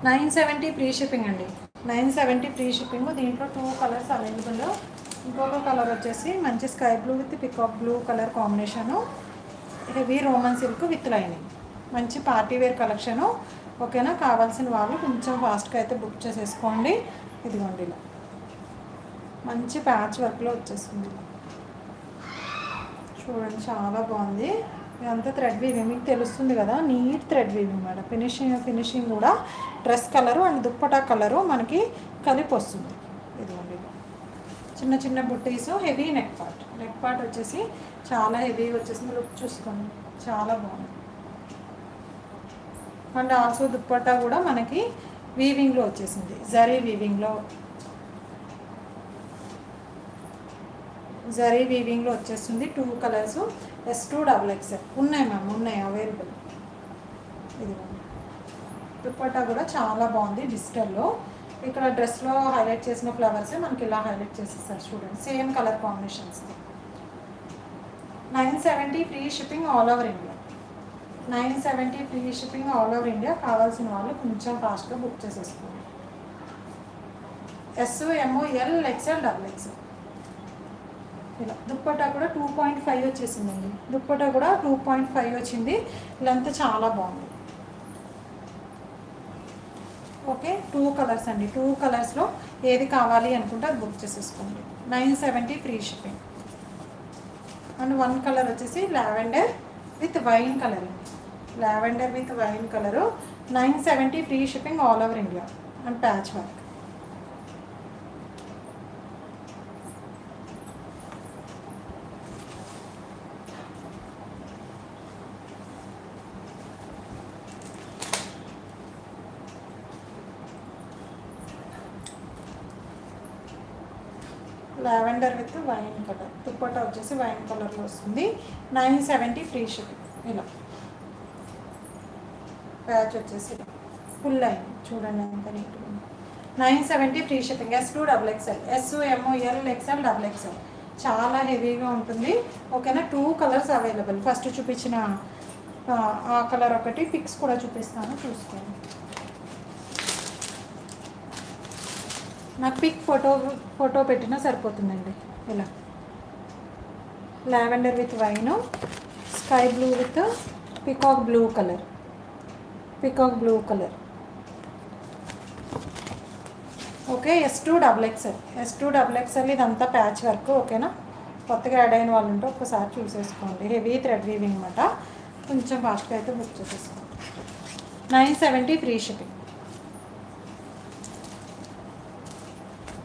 970 free shipping అండి. 970 free shipping. దీంట్లో 2 colours available. ఇంకొక కలర్ వచ్చేసి మంచి sky blue with peacock blue colour combination, heavy Roman silk with lining, మంచి party wear collection. ఓకేనా, కావాల్సిన వాళ్ళు కొంచెం ఫాస్ట్గా అయితే బుక్ చేసేసుకోండి. ఇదిగోండి ఇలా మంచి ప్యాచ్ వర్క్లో వచ్చేస్తుంది. చూడండి చాలా బాగుంది. ఇదంతా థ్రెడ్ వీవింగ్, మీకు తెలుస్తుంది కదా, neat thread weaving madam. Finishing కూడా dress colour and dupatta colour మనకి కలిపి వస్తుంది. ఇదిగోండి చిన్న చిన్న బుట్టీస్, హెవీ నెక్ పార్ట్ వచ్చేసి చాలా హెవీ వచ్చేసింది. లుక్ చూసుకోండి చాలా బాగుంది. అండ్ ఆల్సో దుప్పటా కూడా మనకి వీవింగ్లో వచ్చేసింది, జరీ వీవింగ్లో వచ్చేస్తుంది. 2 కలర్స్, S2XXL ఉన్నాయి మ్యామ్, ఉన్నాయి అవైలబుల్. ఇది దుప్పట్టా కూడా చాలా బాగుంది డిజిటల్లో. ఇక్కడ డ్రెస్లో హైలైట్ చేసిన ఫ్లవర్సే మనకి ఇలా హైలైట్ చేసేస్తారు చూడండి, same colour combinations. 970 free shipping all over India. 970 free shipping all over India. కావాల్సిన వాళ్ళు కొంచెం ఫాస్ట్గా బుక్ చేసేసుకోండి. S, M, L, XL, XXL. ఇలా దుప్పటా కూడా 2.5 వచ్చేసిందండి. దుప్పటా కూడా 2.5 వచ్చింది. ఇలాంతా చాలా బాగుంది. ఓకే, 2 కలర్స్ అండి. 2 కలర్స్లో ఏది కావాలి అనుకుంటే అది బుక్ చేసేసుకోండి. 970 ఫ్రీ షిప్పింగ్. అండ్ 1 కలర్ వచ్చేసి లావెండర్ విత్ వైన్ కలర్ అండి. Lavender with wine colour. 970 free shipping all over India and patch work. Lavender with wine colour. Dupatta వచ్చేసి వైన్ కలర్లో వస్తుంది. 970 ఫ్రీ షిప్పింగ్. ఇలా ప్యాచ్ వచ్చేసి ఫుల్ లైన్ చూడండి ఎంత నీట్గా. 970 free shipping. S2XXL, S, M, L, XL, XXL. చాలా హెవీగా ఉంటుంది. ఓకేనా, 2 కలర్స్ అవైలబుల్. ఫస్ట్ చూపించిన ఆ కలర్ ఒకటి, పిక్స్ కూడా చూపిస్తాను చూసుకోండి. నాకు పిక్ ఫోటో పెట్టినా సరిపోతుందండి. ఇలా lavender with wine, sky blue with peacock blue colour. Okay, S2XXL. ఇదంతా ప్యాచ్ వర్క్. ఓకేనా, కొత్తగా యాడ్ అయిన వాళ్ళు ఉంటే ఒక్కసారి చూసేసుకోండి. హెవీ థ్రెడ్ వీవింగ్ అనమాట. కొంచెం ఫాస్ట్గా అయితే బుక్ చేసేసుకోండి. 970 ఫ్రీ షిప్పింగ్.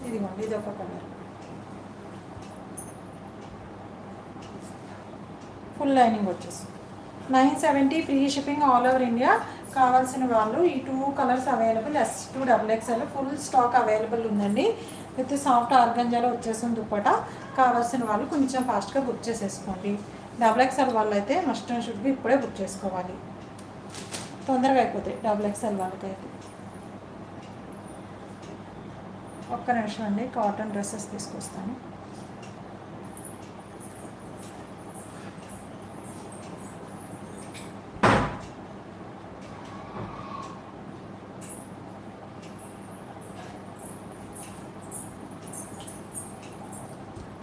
ఇదిగోండి ఇది ఒక కలర్, ఫుల్ లైనింగ్ వచ్చేసి. 970 free shipping all over India. కావాల్సిన వాళ్ళు ఈ 2 colours available. S2XXL full stock available ఉందండి. విత్ సాఫ్ట్ ఆర్గంజాలో వచ్చేసింది దుప్పట. కావాల్సిన వాళ్ళు కొంచెం ఫాస్ట్గా బుక్ చేసేసుకోండి. XXL వాళ్ళు అయితే మస్ట్ అండ్ షుడ్ బి ఇప్పుడే బుక్ చేసుకోవాలి, తొందరగా అయిపోతాయి XXL వాళ్ళకైతే. ఒక్క నిమిషం అండి, కాటన్ డ్రెస్సెస్ తీసుకొస్తాను.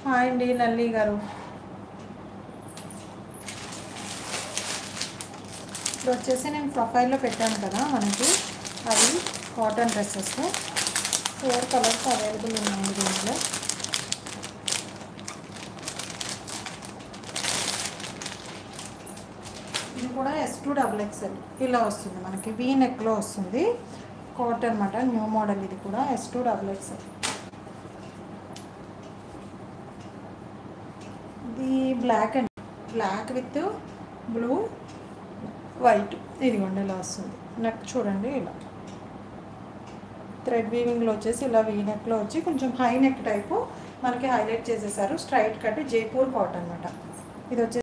హాయ్ అండి లల్లి గారు. ఇప్పుడు వచ్చేసి నేను ప్రొఫైల్లో పెట్టాను కదా మనకి, అవి కాటన్ డ్రెస్సెస్ 4 కలర్స్ అవైలబుల్ ఉన్నాయి దీంట్లో. ఇది కూడా S2XXL ఇలా వస్తుంది మనకి, వీ నెక్లో వస్తుంది. కాటన్ అన్నమాట, న్యూ మోడల్. ఇది కూడా S2XXL. ఇది black and black with blue white. ఇదిగోండి ఇలా వస్తుంది. నెక్ చూడండి ఇలా థ్రెడ్ వీవింగ్లో వచ్చేసి ఇలా వీ నెక్లో వచ్చి కొంచెం హై నెక్ టైపు మనకి హైలైట్ చేసేసారు. స్ట్రైట్ కట్ జైపూర్ కాటన్ అనమాట. ఇది వచ్చేసి